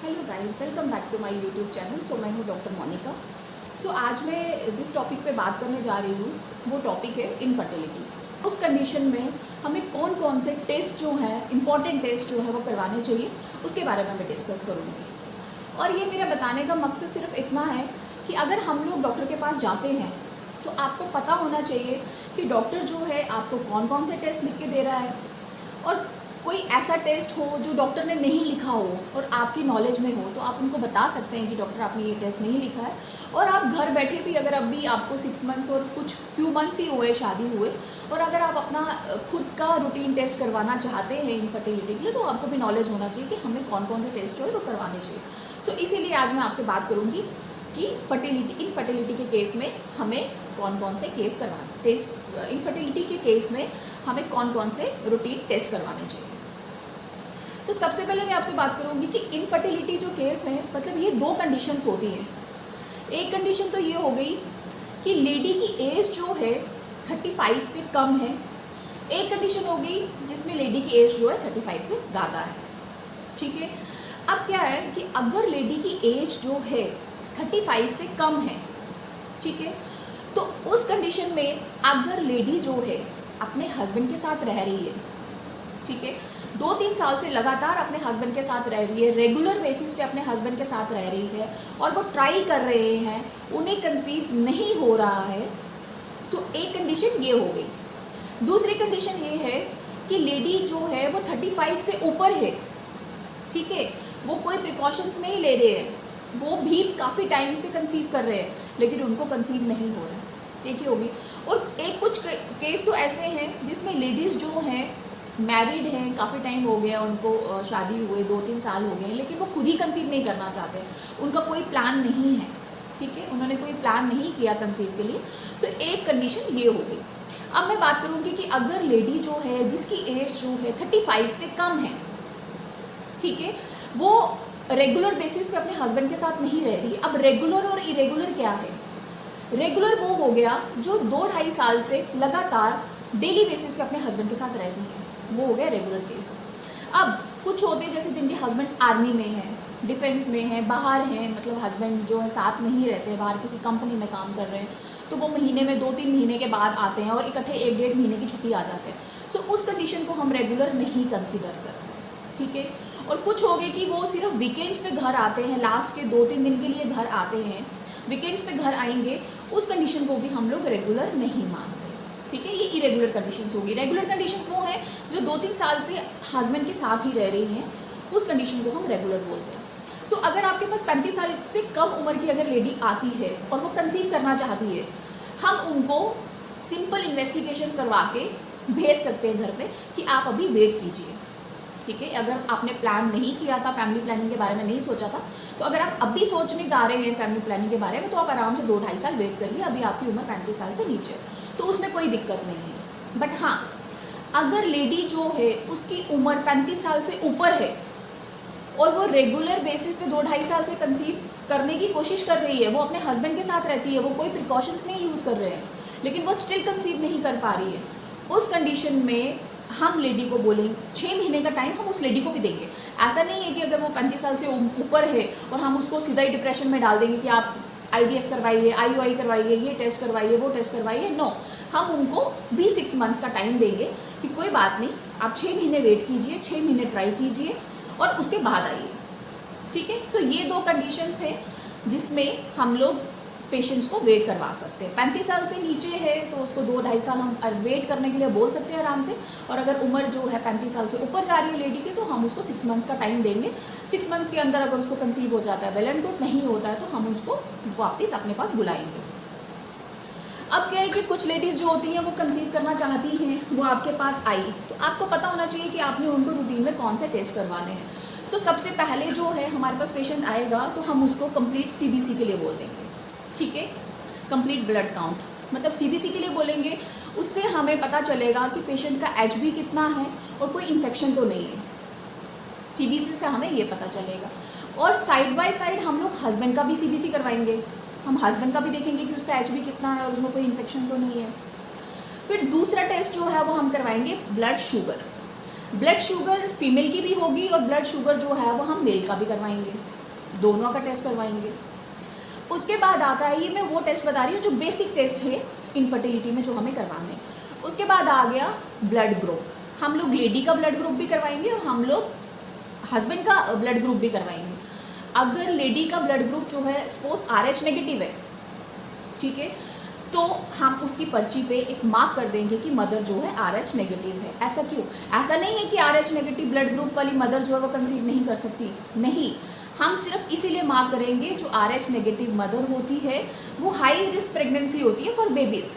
Hello guys, welcome back to my YouTube channel. मैं हूँ doctor Monika. आज मैं जिस टॉपिक पे बात करने जा रही हूँ वो टॉपिक है इनफर्टिलिटी। उस कंडीशन में हमें कौन कौन से टेस्ट जो हैं, इंपॉर्टेंट टेस्ट जो है वो करवाने चाहिए, उसके बारे में मैं डिस्कस करूँगी। और ये मेरा बताने का मकसद सिर्फ इतना है कि अगर हम लोग डॉक्टर के पास जाते हैं तो आपको पता होना चाहिए कि डॉक्टर जो है आपको कौन कौन से टेस्ट लिख के दे रहा है, और कोई ऐसा टेस्ट हो जो डॉक्टर ने नहीं लिखा हो और आपकी नॉलेज में हो तो आप उनको बता सकते हैं कि डॉक्टर आपने ये टेस्ट नहीं लिखा है। और आप घर बैठे भी, अगर अभी आपको 6 मंथ्स और कुछ फ्यू मंथ्स ही हुए शादी हुए, और अगर आप अपना खुद का रूटीन टेस्ट करवाना चाहते हैं इनफर्टिलिटी के लिए, तो आपको भी नॉलेज होना चाहिए कि हमें कौन कौन से टेस्ट जो है वो करवाने चाहिए। इसीलिए आज मैं आपसे बात करूँगी कि इनफर्टिलिटी के केस में हमें कौन कौन से केस करवाने टेस्ट इनफर्टिलिटी के केस में हमें कौन कौन से रूटीन टेस्ट करवाने चाहिए। तो सबसे पहले मैं आपसे बात करूंगी कि इनफर्टिलिटी जो केस है, मतलब ये दो कंडीशंस होती हैं। एक कंडीशन तो ये हो गई कि लेडी की एज जो है 35 से कम है। एक कंडीशन हो गई जिसमें लेडी की एज जो है 35 से ज़्यादा है। ठीक है, अब क्या है कि अगर लेडी की एज जो है 35 से कम है, ठीक है, तो उस कंडीशन में अगर लेडी जो है अपने हस्बैंड के साथ रह रही है, ठीक है, 2-3 साल से लगातार अपने हस्बैंड के साथ रह रही है, रेगुलर बेसिस पे अपने हस्बैंड के साथ रह रही है और वो ट्राई कर रहे हैं, उन्हें कंसीव नहीं हो रहा है, तो एक कंडीशन ये हो गई। दूसरी कंडीशन ये है कि लेडी जो है वो 35 से ऊपर है, ठीक है, वो कोई प्रिकॉशंस नहीं ले रहे हैं, वो भी काफ़ी टाइम से कंसीव कर रहे हैं लेकिन उनको कंसीव नहीं हो रहा है, एक ही होगी। और एक कुछ केस तो ऐसे हैं जिसमें लेडीज़ जो हैं मैरिड हैं, काफ़ी टाइम हो गया उनको, शादी हुए 2-3 साल हो गए हैं, लेकिन वो खुद ही कंसीव नहीं करना चाहते, उनका कोई प्लान नहीं है, ठीक है, उन्होंने कोई प्लान नहीं किया कंसीव के लिए। एक कंडीशन ये हो गई। अब मैं बात करूँगी कि अगर लेडी जो है जिसकी एज जो है 35 से कम है, ठीक है, वो रेगुलर बेसिस पे अपने हस्बैंड के साथ नहीं रह रही। अब रेगुलर और इरेगुलर क्या है? रेगुलर वो हो गया जो 2-2.5 साल से लगातार डेली बेसिस पे अपने हस्बैंड के साथ रहती है, वो हो गया रेगुलर केस। अब कुछ होते हैं जैसे जिनके हस्बैंड्स आर्मी में हैं, डिफेंस में हैं, बाहर हैं, मतलब हस्बैंड जो है साथ नहीं रहते हैं, बाहर किसी कंपनी में काम कर रहे हैं, तो वो महीने में 2-3 महीने के बाद आते हैं और इकट्ठे 1-1.5 महीने की छुट्टी आ जाते हैं। उस कंडीशन को हम रेगुलर नहीं कंसिडर करते, ठीक है। और कुछ हो गए कि वो सिर्फ वीकेंड्स पे घर आते हैं, लास्ट के 2-3 दिन के लिए घर आते हैं, वीकेंड्स पे घर आएंगे, उस कंडीशन को भी हम लोग रेगुलर नहीं मानते, ठीक है। ये इरेगुलर कंडीशंस होगी। रेगुलर कंडीशंस वो हैं जो 2-3 साल से हस्बैंड के साथ ही रह रही हैं, उस कंडीशन को हम रेगुलर बोलते हैं। अगर आपके पास 35 साल से कम उम्र की अगर लेडी आती है और वो कंसीव करना चाहती है, हम उनको सिंपल इन्वेस्टिगेशंस करवा के भेज सकते हैं घर पे कि आप अभी वेट कीजिए, ठीक है। अगर आपने प्लान नहीं किया था, फैमिली प्लानिंग के बारे में नहीं सोचा था, तो अगर आप अभी सोचने जा रहे हैं फैमिली प्लानिंग के बारे में, तो आप आराम से 2-2.5 साल वेट करिए। अभी आपकी उम्र 35 साल से नीचे, तो उसमें कोई दिक्कत नहीं है। बट हाँ, अगर लेडी जो है उसकी उम्र 35 साल से ऊपर है और वो रेगुलर बेसिस पे 2-2.5 साल से कंसीव करने की कोशिश कर रही है, वो अपने हस्बैंड के साथ रहती है, वो कोई प्रिकॉशंस नहीं यूज़ कर रहे हैं, लेकिन वो स्टिल कंसीव नहीं कर पा रही है, उस कंडीशन में हम लेडी को बोलेंगे 6 महीने का टाइम हम उस लेडी को भी देंगे। ऐसा नहीं है कि अगर वो 35 साल से ऊपर है और हम उसको सीधा ही डिप्रेशन में डाल देंगे कि आप IVF करवाइए, IUI करवाइए, ये टेस्ट करवाइए, वो टेस्ट करवाइए। नो, हम उनको भी 6 मंथ्स का टाइम देंगे कि कोई बात नहीं, आप 6 महीने वेट कीजिए, 6 महीने ट्राई कीजिए और उसके बाद आइए, ठीक है। तो ये 2 कंडीशंस हैं जिसमें हम लोग पेशेंट्स को वेट करवा सकते हैं। 35 साल से नीचे है तो उसको 2-2.5 साल हम वेट करने के लिए बोल सकते हैं आराम से, और अगर उम्र जो है 35 साल से ऊपर जा रही है लेडी की, तो हम उसको 6 मंथ्स का टाइम देंगे। 6 मंथ्स के अंदर अगर उसको कंसीव हो जाता है, वेल एंड गुड, नहीं होता है तो हम उसको वापस अपने पास बुलाएंगे। अब क्या है कि कुछ लेडीज़ जो होती हैं वो कंसीव करना चाहती हैं, वो आपके पास आई, तो आपको पता होना चाहिए कि आपने उनको रूटीन में कौन से टेस्ट करवाने हैं। सबसे पहले जो है हमारे पास पेशेंट आएगा तो हम उसको कंप्लीट CBC के लिए बोल देंगे, ठीक है, कंप्लीट ब्लड काउंट, मतलब CBC के लिए बोलेंगे। उससे हमें पता चलेगा कि पेशेंट का HB कितना है और कोई इन्फेक्शन तो नहीं है, CBC से हमें ये पता चलेगा। और साइड बाय साइड हम लोग हस्बैंड का भी CBC करवाएंगे, हम हस्बैंड का भी देखेंगे कि उसका HB कितना है और उसमें कोई इन्फेक्शन तो नहीं है। फिर दूसरा टेस्ट जो है वो हम करवाएंगे blood sugar. Blood sugar female की भी होगी और ब्लड शुगर जो है वो हम मेल का भी करवाएंगे, दोनों का टेस्ट करवाएंगे। उसके बाद आता है, ये मैं वो टेस्ट बता रही हूँ जो बेसिक टेस्ट है इनफर्टिलिटी में जो हमें करवाने हैं। उसके बाद आ गया ब्लड ग्रुप, हम लोग लेडी का ब्लड ग्रुप भी करवाएंगे और हम लोग हस्बैंड का ब्लड ग्रुप भी करवाएंगे। अगर लेडी का ब्लड ग्रुप जो है सपोज RH नेगेटिव है, ठीक है, तो हम उसकी पर्ची पे एक मार्क कर देंगे कि मदर जो है RH नेगेटिव है। ऐसा क्यों? ऐसा नहीं है कि RH नेगेटिव ब्लड ग्रुप वाली मदर जो है वो कंसीव नहीं कर सकती, नहीं, हम सिर्फ इसीलिए मार्क करेंगे जो RH नेगेटिव मदर होती है वो हाई रिस्क प्रेगनेंसी होती है फॉर बेबीज़,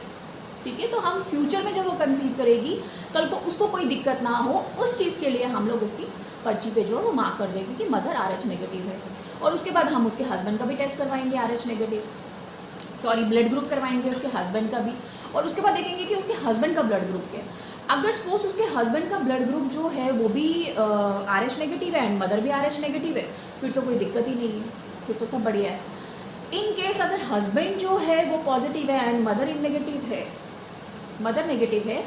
ठीक है। तो हम फ्यूचर में जब वो कंसीव करेगी कल को उसको कोई दिक्कत ना हो, उस चीज़ के लिए हम लोग इसकी पर्ची पे जो है वो मार्क कर देंगे कि मदर RH नेगेटिव है। और उसके बाद हम उसके हस्बैंड का भी टेस्ट करवाएंगे RH negative, sorry blood group करवाएंगे उसके हस्बैंड का भी, और उसके बाद देखेंगे कि उसके हस्बैंड का ब्लड ग्रुप क्या है। अगर सपोज उसके हस्बैंड का ब्लड ग्रुप जो है वो भी RH नेगेटिव है एंड मदर भी RH नेगेटिव है, फिर तो कोई दिक्कत ही नहीं है, फिर तो सब बढ़िया है। इन केस अगर हस्बैंड जो है वो पॉजिटिव है एंड मदर नेगेटिव है,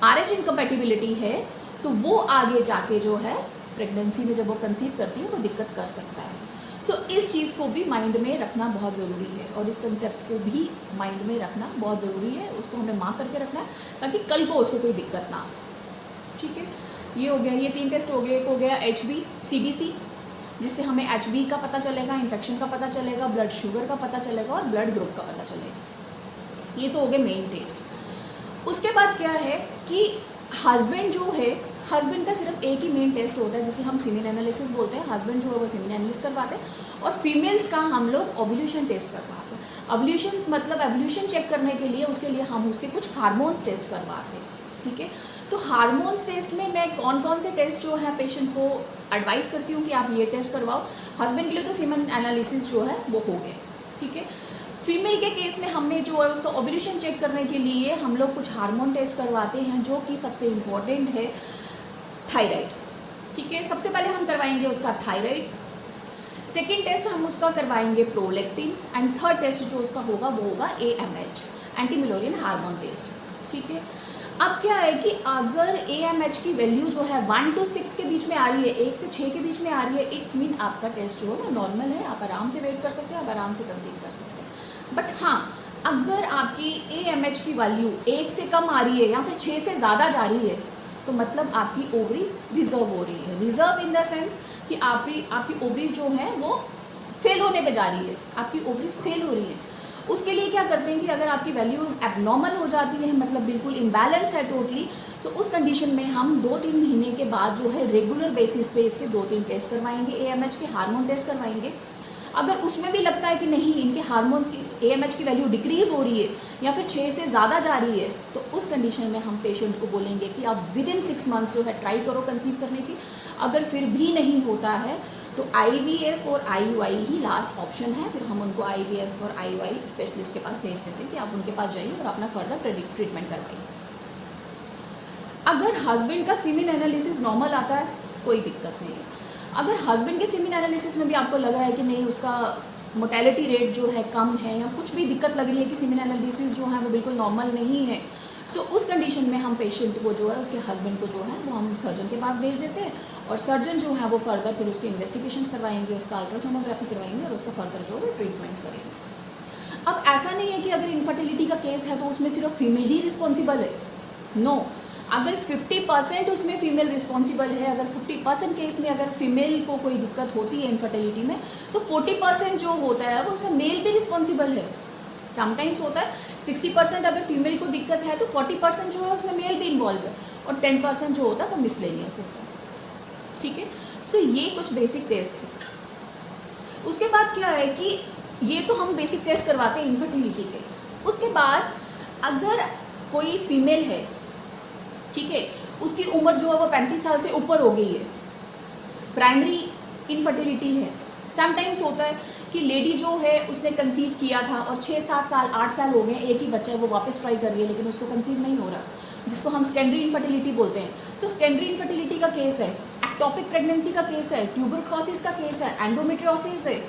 RH इनकम्पैटिबिलिटी है, तो वो आगे जाके जो है प्रेगनेंसी में जब वो कंसीव करती है वो दिक्कत कर सकता है। सो इस चीज़ को भी माइंड में रखना बहुत ज़रूरी है और इस कंसेप्ट को भी माइंड में रखना बहुत ज़रूरी है, उसको हमें मार्क करके रखना है ताकि कल को उसको कोई दिक्कत ना हो, ठीक है। ये हो गया, ये 3 टेस्ट हो गए। एक हो गया HB CBC, जिससे हमें HB का पता चलेगा, इन्फेक्शन का पता चलेगा, ब्लड शुगर का पता चलेगा और ब्लड ग्रुप का पता चलेगा। ये तो हो गए मेन टेस्ट। उसके बाद क्या है कि हस्बैंड जो है, हस्बैंड का सिर्फ एक ही मेन टेस्ट होता है जिसे हम सीमेन एनालिसिस बोलते हैं। हस्बैंड जो है वो सीमेन एनालिसिस करवाते हैं और फीमेल्स का हम लोग ओव्यूलेशन टेस्ट करवाते हैं। ओव्यूलेशंस मतलब एवोल्यूशन चेक करने के लिए उसके लिए हम उसके कुछ हार्मोन्स टेस्ट करवाते हैं, ठीक है। तो हार्मोन्स टेस्ट में मैं कौन कौन से टेस्ट जो है पेशेंट को एडवाइस करती हूँ कि आप ये टेस्ट करवाओ। हस्बैंड के लिए तो सीमेन एनालिसिस जो है वो हो गए, ठीक है। फीमेल के केस में हमने जो है उसका ओव्यूलेशन चेक करने के लिए हम लोग कुछ हार्मोन टेस्ट करवाते हैं जो कि सबसे इम्पॉर्टेंट है थायराइड, ठीक है। सबसे पहले हम करवाएंगे उसका थायराइड, सेकेंड टेस्ट हम उसका करवाएंगे प्रोलैक्टिन एंड थर्ड टेस्ट जो उसका होगा वो होगा AMH एंटी मिलोरियन हार्मोन टेस्ट, ठीक है। अब क्या है कि अगर AMH की वैल्यू जो है 1 to 6 के बीच में आ रही है, 1 से 6 के बीच में आ रही है, इट्स मीन आपका टेस्ट जो है वो नॉर्मल है, आप आराम से वेट कर सकते हैं, आप आराम से कंसीव कर सकते हैं। बट हाँ, अगर आपकी AMH की वैल्यू 1 से कम आ रही है या फिर 6 से ज़्यादा जा रही है तो मतलब आपकी ओवरीज रिजर्व हो रही है। रिजर्व इन द सेंस कि आपकी ओवरीज जो है वो फेल होने पे जा रही है, आपकी ओवरीज फेल हो रही है। उसके लिए क्या करते हैं कि अगर आपकी वैल्यूज़ एबनॉर्मल हो जाती है, मतलब बिल्कुल इम्बैलेंस है टोटली, तो उस कंडीशन में हम 2-3 महीने के बाद जो है रेगुलर बेसिस पे इसके 2-3 टेस्ट करवाएंगे, AMH के हार्मोन टेस्ट करवाएंगे। अगर उसमें भी लगता है कि नहीं इनके हार्मोन्स की AMH की वैल्यू डिक्रीज़ हो रही है या फिर 6 से ज़्यादा जा रही है, तो उस कंडीशन में हम पेशेंट को बोलेंगे कि आप विदिन 6 मंथ्स जो है ट्राई करो कंसीव करने की। अगर फिर भी नहीं होता है तो IVF और IUI ही लास्ट ऑप्शन है, फिर हम उनको IVF और IUI स्पेशलिस्ट के पास भेज देते हैं कि आप उनके पास जाइए और अपना फर्दर ट्रीटमेंट करवाइए। अगर हस्बैंड का सीमेन एनालिसिस नॉर्मल आता है कोई दिक्कत नहीं है। अगर हस्बैंड के सीमेन एनालिसिस में भी आपको लग रहा है कि नहीं उसका मोर्टेलिटी रेट जो है कम है या कुछ भी दिक्कत लग रही है कि सीमेन एनालिसिस जो है वो बिल्कुल नॉर्मल नहीं है, सो उस कंडीशन में हम पेशेंट को जो है उसके हस्बैंड को जो है वो हम सर्जन के पास भेज देते हैं और सर्जन जो है वो फर्दर फिर उसके इन्वेस्टिगेशंस करवाएंगे, उसका अल्ट्रासोनोग्राफी करवाएंगे और उसका फर्दर जो है ट्रीटमेंट करेंगे। अब ऐसा नहीं है कि अगर इनफर्टिलिटी का केस है तो उसमें सिर्फ फीमेल ही रिस्पॉन्सिबल है, नो। अगर 50% उसमें फीमेल रिस्पॉन्सिबल है, अगर 50% केस में अगर फीमेल को कोई दिक्कत होती है इनफर्टिलिटी में तो 40% जो होता है वो उसमें मेल भी रिस्पॉन्सिबल है। समटाइम्स होता है 60% अगर फीमेल को दिक्कत है तो 40% जो है उसमें मेल भी इन्वॉल्व है और 10% जो होता है वो मिसलेनियस होता है, ठीक है। सो ये कुछ बेसिक टेस्ट थे। उसके बाद क्या है कि ये तो हम बेसिक टेस्ट करवाते हैं इनफर्टिलिटी के। उसके बाद अगर कोई फीमेल है, ठीक है, उसकी उम्र जो है वो 35 साल से ऊपर हो गई है, प्राइमरी इनफर्टिलिटी है। समटाइम्स होता है कि लेडी जो है उसने कंसीव किया था और 6-7 साल 8 साल हो गए, एक ही बच्चा है, वो वापस ट्राई कर रही है लेकिन उसको कंसीव नहीं हो रहा, जिसको हम सेकेंडरी इनफर्टिलिटी बोलते हैं। तो सेकेंडरी इनफर्टिलिटी का केस है, एक्टोपिक प्रेगनेंसी का केस है, ट्यूबरक्लोसिस का केस है, एंडोमेट्रियोसिस है,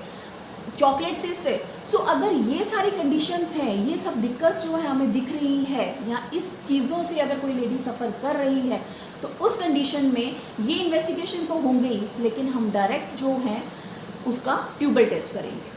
चॉकलेट सिस्ट है। सो अगर ये सारी कंडीशंस हैं, ये सब दिक्कत जो है हमें दिख रही है या इस चीज़ों से अगर कोई लेडी सफ़र कर रही है तो उस कंडीशन में ये इन्वेस्टिगेशन तो होंगे ही, लेकिन हम डायरेक्ट जो है उसका ट्यूबल टेस्ट करेंगे।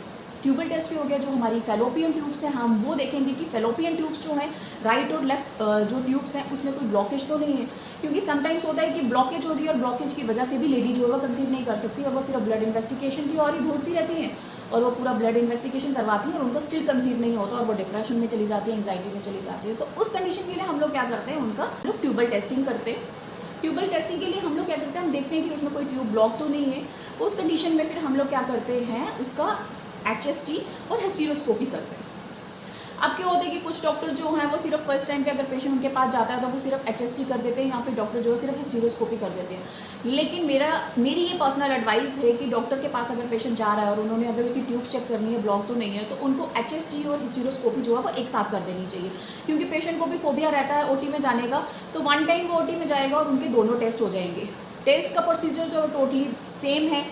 ट्यूबल टेस्ट भी हो गया, जो हमारी फेलोपियन ट्यूब्स हैं हम वो देखेंगे कि फेलोपियन ट्यूब्स जो हैं राइट और लेफ्ट जो ट्यूब्स हैं उसमें कोई ब्लॉकेज तो नहीं है, क्योंकि समटाइम्स होता है कि ब्लॉकेज होती है और ब्लॉकेज की वजह से भी लेडी जो है वो कंसीव नहीं कर सकती और वो सिर्फ ब्लड इन्वेस्टिगेशन की और ही ढूंढती रहती हैं और वो पूरा ब्लड इन्वेस्टिगेशन करवाती हैं और उनको स्टिल कंसीव नहीं होता और वो डिप्रेशन में चली जाती है, एंग्जाइटी में चली जाती है। तो उस कंडीशन के लिए हम लोग क्या करते हैं, उनका लोग ट्यूबल टेस्टिंग करते हैं। ट्यूबल टेस्टिंग के लिए हम लोग क्या करते हैं, हम देखते हैं कि उसमें कोई ट्यूब ब्लॉक तो नहीं है। उस कंडीशन में फिर हम लोग क्या करते हैं, उसका HSG और हिस्टेरोस्कोपी करते हैं। अब क्या होता है कि कुछ डॉक्टर जो हैं वो सिर्फ फर्स्ट टाइम पे अगर पेशेंट उनके पास जाता है तो वो सिर्फ HSG कर देते हैं, या फिर डॉक्टर जो है सिर्फ हिस्टेरोस्कोपी कर देते हैं। लेकिन मेरी ये पर्सनल एडवाइस है कि डॉक्टर के पास अगर पेशेंट जा रहा है और उन्होंने अगर उसकी ट्यूब चेक करनी है, ब्लॉक तो नहीं है, तो उनको HSG और हिस्टेरोस्कोपी जो है वो एक साथ कर देनी चाहिए, क्योंकि पेशेंट को भी फोबिया रहता है OT में जाने का। तो वन टाइम वो OT में जाएगा और उनके दोनों टेस्ट हो जाएंगे। टेस्ट का प्रोसीजर जो टोटली सेम है,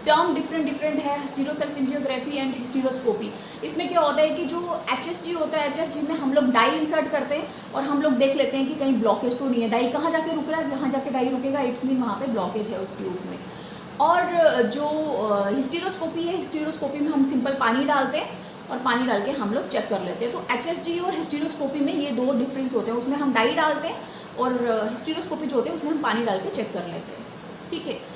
टर्म डिफरेंट है, हिस्टेरोसल्फिंजियोग्राफी एंड हिस्टेरोस्कोपी। इसमें क्या होता है कि जो HSG होता है, HSG में हम लोग डाई इंसर्ट करते हैं और हम लोग देख लेते हैं कि कहीं ब्लॉकेज तो नहीं है, डाई कहाँ जाके रुक रहा है, यहाँ जाके डाई रुकेगा, इट्स मीन वहाँ पे ब्लॉकेज है उस ट्यूब में। और जो हिस्टेरोस्कोपी है, हिस्टेरोस्कोपी में हम सिंपल पानी डालते हैं और पानी डाल के हम लोग चेक कर लेते हैं। तो HSG और हिस्टेरोस्कोपी में ये दो डिफरेंस होते हैं, उसमें हम डाई डालते हैं और हिस्टेरोस्कोपी जो होते हैं उसमें हम पानी डाल के चेक कर लेते हैं, ठीक है।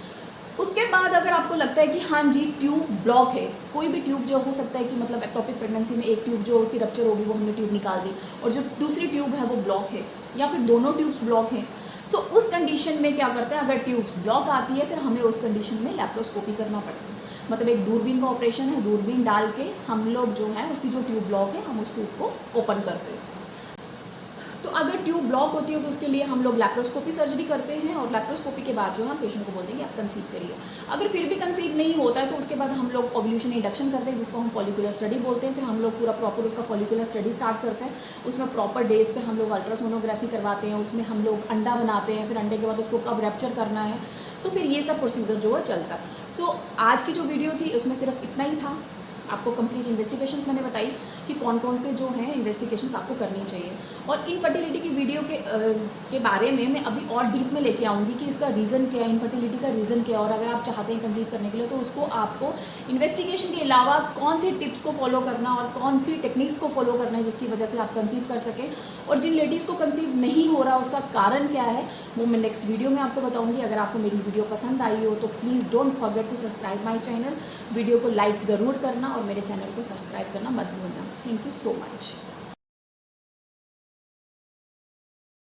उसके बाद अगर आपको लगता है कि हाँ जी ट्यूब ब्लॉक है, कोई भी ट्यूब जो हो सकता है कि मतलब एक्टोपिक प्रेगनेंसी में एक ट्यूब जो उसकी रप्चर होगी वो हमने ट्यूब निकाल दी और जो दूसरी ट्यूब है वो ब्लॉक है, या फिर दोनों ट्यूब्स ब्लॉक हैं, सो उस कंडीशन में क्या करते हैं, अगर ट्यूब्स ब्लॉक आती है फिर हमें उस कंडीशन में लैप्रोस्कोपी करना पड़ता है। मतलब एक दूरबीन का ऑपरेशन है, दूरबीन डाल के हम लोग जो है उसकी जो ट्यूब ब्लॉक है हम उस ट्यूब को ओपन करते हैं। तो अगर ट्यूब ब्लॉक होती है तो उसके लिए हम लोग लैप्रोस्कोपी सर्जरी करते हैं और लैप्रोस्कोपी के बाद जो है पेशेंट को बोलते हैं कि आप कंसीव करिए। अगर फिर भी कंसीव नहीं होता है तो उसके बाद हम लोग ओव्यूलेशन इंडक्शन करते हैं, जिसको हम फॉलिकुलर स्टडी बोलते हैं। फिर हम लोग पूरा प्रॉपर उसका फॉलिकुलर स्टडी स्टार्ट करते हैं। उसमें प्रॉपर डेज पे हम लोग अल्ट्रासोनोग्राफी करवाते हैं, उसमें हम लोग अंडा बनाते हैं, फिर अंडे के बाद उसको कब रैप्चर करना है, सो फिर ये सब प्रोसीजर जो है चलता है। सो आज की जो वीडियो थी उसमें सिर्फ इतना ही था। आपको कंप्लीट इन्वेस्टिगेशंस मैंने बताई कि कौन कौन से जो हैं इन्वेस्टिगेशंस आपको करनी चाहिए। और इनफर्टिलिटी की वीडियो के बारे में मैं अभी और डीप में लेके आऊँगी कि इसका रीज़न क्या है, इनफर्टिलिटी का रीज़न क्या है, और अगर आप चाहते हैं कंसीव करने के लिए तो उसको आपको इन्वेस्टिगेशन के अलावा कौन सी टिप्स को फॉलो करना और कौन सी टेक्निक्स को फॉलो करना है जिसकी वजह से आप कंसीव कर सकें। और जिन लेडीज़ को कंसीव नहीं हो रहा उसका कारण क्या है वो मैं नेक्स्ट वीडियो में आपको बताऊँगी। अगर आपको मेरी वीडियो पसंद आई हो तो please don't forget to subscribe my channel. Video को लाइक ज़रूर करना और मेरे चैनल को सब्सक्राइब करना मत भूलना। Thank you so much.